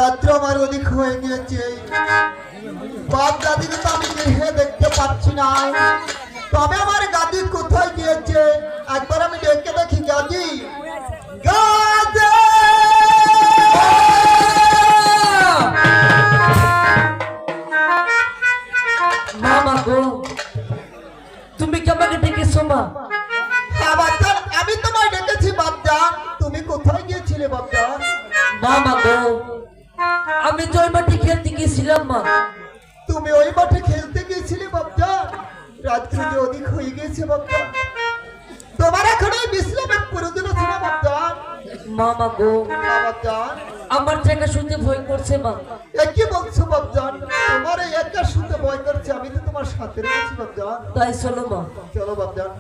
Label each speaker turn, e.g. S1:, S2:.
S1: রাত্র আমার অধিক হয়ে গিয়েছে, বাপ দাদিকে তো আমি গৃহে দেখতে পাচ্ছি না। তবে আমার গাদি কোথায় গিয়েছে, একবার আমি ডেকে দেখি। গাদি, গাদি!
S2: মামা গো, তুমি কি আমাকে ডেকেছো মা?
S1: হ্যাঁ বাপজান, আমি তোমায় ডেকেছি বাপজান। তুমি কোথায় গিয়েছিলে বাপজান?
S2: মামা গো, আমি জয় মাটি খেলতে গিয়েছিলাম মা।
S1: তুমি ওই মাঠে খেলতে গিয়েছিলে বাপজান? রাত্রি যে অধিক হয়ে গেছে বাপজান, তোমার এখন এই বিশ্রামের প্রয়োজন আছে না বাপজান?
S2: মামা গো,
S1: বাপজান,
S2: আমার জায়গা শুনতে ভয় করছে মা।
S1: কি বলছো বাপজান? তোমার এই একা শুনতে ভয় করছে, আমি তো তোমার সাথে রয়েছি বাপজান।
S2: তাই চলো মা।
S1: চলো বাপজান।